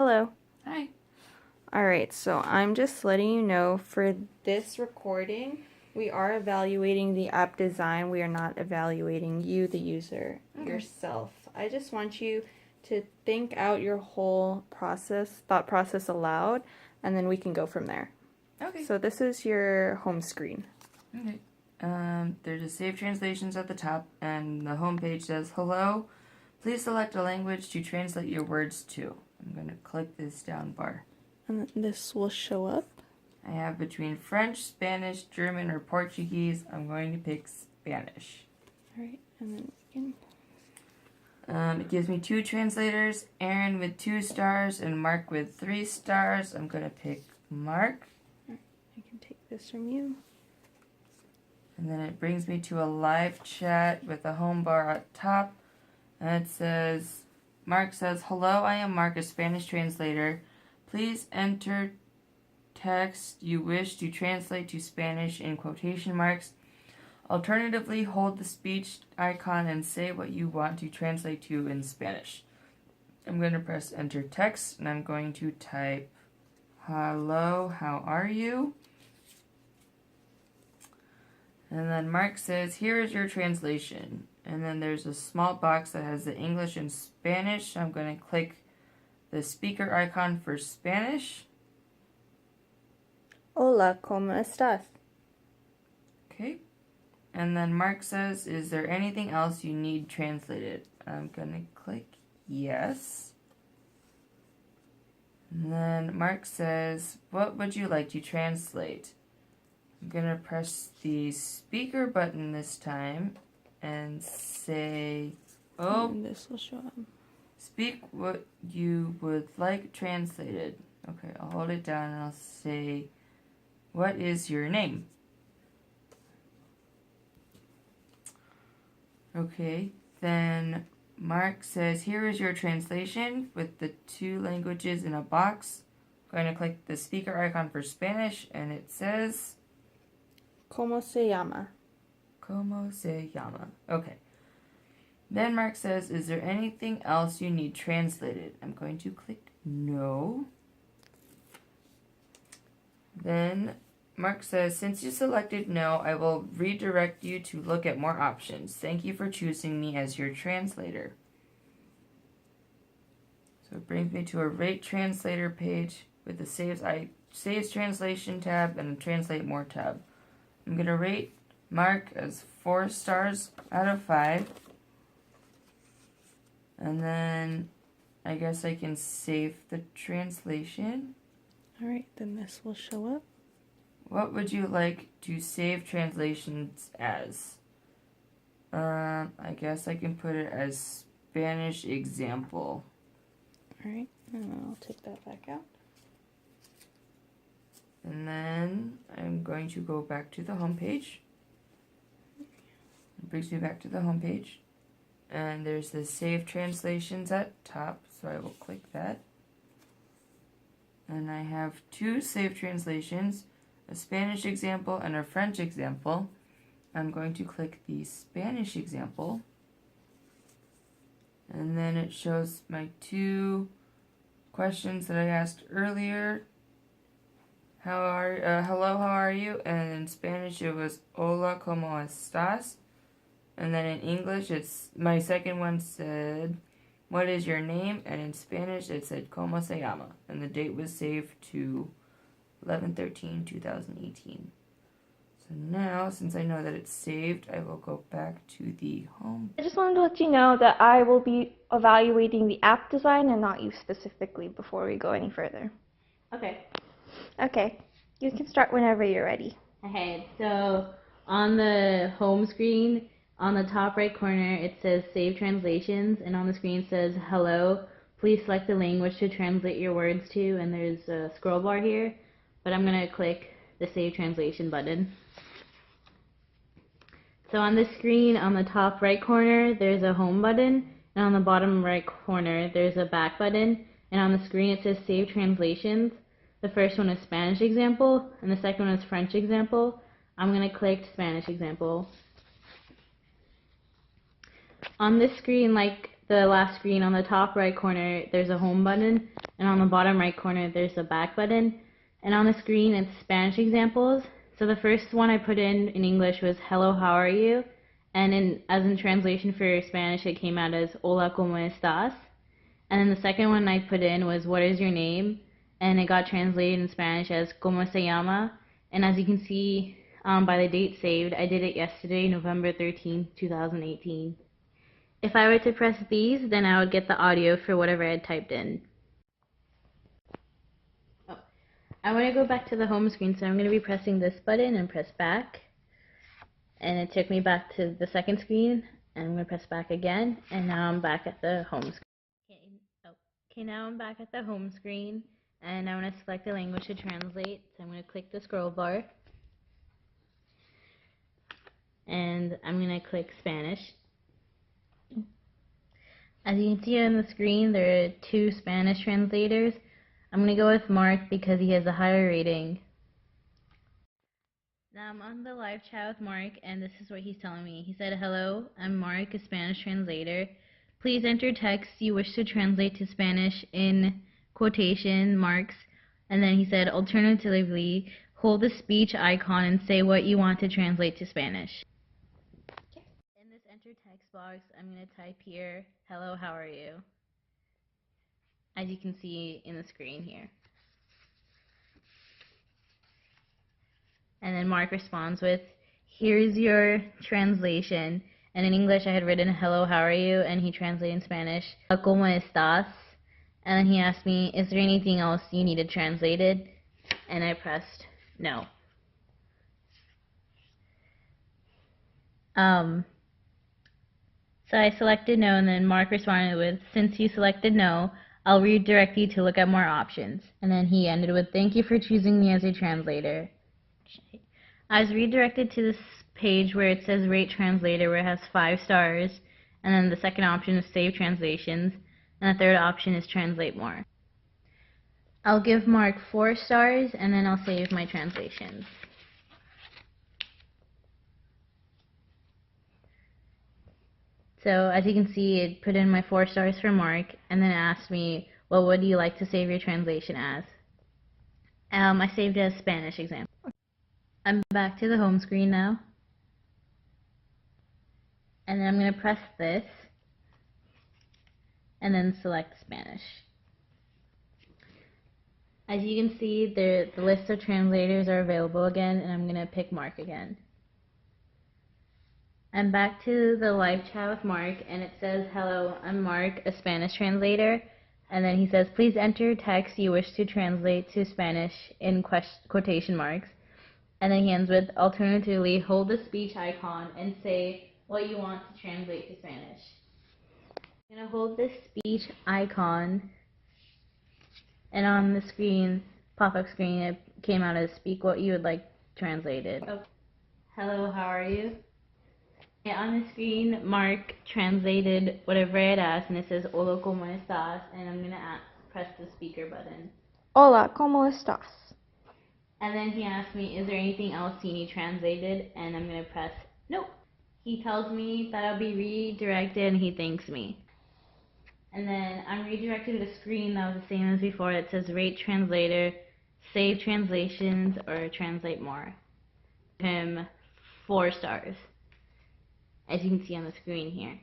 Hello. Hi. Alright, so I'm just letting you know for this recording, we are evaluating the app design. We are not evaluating you, the user, yourself. I just want you to think out your whole thought process aloud, and then we can go from there. Okay. So this is your home screen. Okay. There's a Save Translations at the top, and the home page says, "Hello, please select a language to translate your words to." I'm going to click this down bar. And this will show up. I have between French, Spanish, German, or Portuguese. I'm going to pick Spanish. Alright, and then you It gives me 2 translators, Aaron with 2 stars and Mark with 3 stars. I'm going to pick Mark. can take this from you. And then it brings me to a live chat with a home bar at top. And it says, Mark says, "Hello, I am Mark, a Spanish translator. Please enter text you wish to translate to Spanish in quotation marks. Alternatively, hold the speech icon and say what you want to translate to in Spanish." I'm going to press enter text, and I'm going to type, "Hello, how are you?" And then Mark says, "Here is your translation." And then there's a small box that has the English and Spanish. I'm going to click the speaker icon for Spanish. Hola, ¿cómo estás? Okay. And then Mark says, "Is there anything else you need translated?" I'm going to click yes. And then Mark says, "What would you like to translate?" I'm going to press the speaker button this time and say, And this will show up. "Speak what you would like translated." Okay, I'll hold it down and I'll say, "What is your name?" Okay, then Mark says, "Here is your translation with the 2 languages in a box." I'm going to click the speaker icon for Spanish, and it says, ¿Cómo se llama? "Como se llama?" Okay. Then Mark says, "Is there anything else you need translated?" I'm going to click no. Then Mark says, "Since you selected no, I will redirect you to look at more options. Thank you for choosing me as your translator." So it brings me to a Rate Translator page with the Saves Translation tab and a Translate More tab. I'm going to rate Mark as 4 stars out of 5. And then I guess I can save the translation. Alright, then this will show up. What would you like to save translations as? I guess I can put it as Spanish example. Alright, and I'll take that back out. And then I'm going to go back to the home page. It brings me back to the home page. And there's the Save Translations at top, so I will click that. And I have 2 saved translations, a Spanish example and a French example. I'm going to click the Spanish example. And then it shows my 2 questions that I asked earlier. Hello, how are you? And in Spanish it was "Hola, ¿cómo estás?" And then in English, my second one said, "What is your name?" And in Spanish, it said, "¿Cómo se llama?" And the date was saved to 11/13/2018. So now, since I know that it's saved, I will go back to the home. I just wanted to let you know that I will be evaluating the app design and not you specifically before we go any further. Okay. Okay, you can start whenever you're ready. Okay, so on the home screen, on the top right corner, it says Save Translations, and on the screen it says, "Hello, please select the language to translate your words to," and there's a scroll bar here, but I'm going to click the Save Translation button. So on the screen, on the top right corner, there's a home button, and on the bottom right corner, there's a back button, and on the screen it says Save Translations. The first one is Spanish example, and the second one is French example. I'm going to click Spanish example. On this screen, like the last screen, on the top right corner, there's a home button, and on the bottom right corner, there's a back button. And on the screen, it's Spanish examples. So the first one I put in English was "Hello, how are you?" And as in translation for Spanish, it came out as "Hola, ¿cómo estás?" And then the second one I put in was "What is your name?" And it got translated in Spanish as "¿Cómo se llama?" And as you can see by the date saved, I did it yesterday, November 13th, 2018. If I were to press these, then I would get the audio for whatever I had typed in. Oh, I want to go back to the home screen, so I'm going to be pressing this button and press back. And it took me back to the second screen, and I'm going to press back again, and now I'm back at the home screen. Okay, now I'm back at the home screen, and I want to select the language to translate, so I'm going to click the scroll bar, and I'm going to click Spanish. As you can see on the screen, there are 2 Spanish translators. I'm going to go with Mark because he has a higher rating. Now I'm on the live chat with Mark, and this is what he's telling me. He said, "Hello, I'm Mark, a Spanish translator. Please enter text you wish to translate to Spanish in quotation marks." And then he said, "Alternatively, hold the speech icon and say what you want to translate to Spanish." In this enter text box, I'm going to type here, "Hello, how are you?" As you can see in the screen here. And then Mark responds with, "Here's your translation." And in English, I had written, "Hello, how are you?" And he translated in Spanish, "¿Cómo estás?" And then he asked me, "Is there anything else you needed translated?" And I pressed no. So I selected no, and then Mark responded with, "Since you selected no, I'll redirect you to look at more options." And then he ended with, "Thank you for choosing me as a translator." I was redirected to this page where it says Rate Translator, where it has 5 stars, and then the second option is Save Translations, and the third option is Translate More. I'll give Mark 4 stars, and then I'll save my translations. So as you can see, it put in my 4 stars for Mark, and then it asked me, "What would you like to save your translation as?" I saved it as Spanish example. I'm back to the home screen now. And then I'm going to press this, and then select Spanish. As you can see, the list of translators are available again, and I'm going to pick Mark again. I'm back to the live chat with Mark, and it says, "Hello, I'm Mark, a Spanish translator." And then he says, "Please enter text you wish to translate to Spanish in quotation marks." And then he ends with, "Alternatively, hold the speech icon and say what you want to translate to Spanish." I'm going to hold this speech icon, and on the screen, pop-up screen, it came out as "Speak what you would like translated." Oh. "Hello, how are you?" And on the screen, Mark translated whatever I had asked, and it says "Hola, ¿cómo estás?" And I'm going to press the speaker button. Hola, ¿cómo estás? And then he asked me, "Is there anything else you need translated?" And I'm going to press nope. He tells me that I'll be redirected, and he thanks me. And then I'm redirected to a screen that was the same as before. It says Rate Translator, Save Translations, or Translate More. Give him 4 stars, as you can see on the screen here.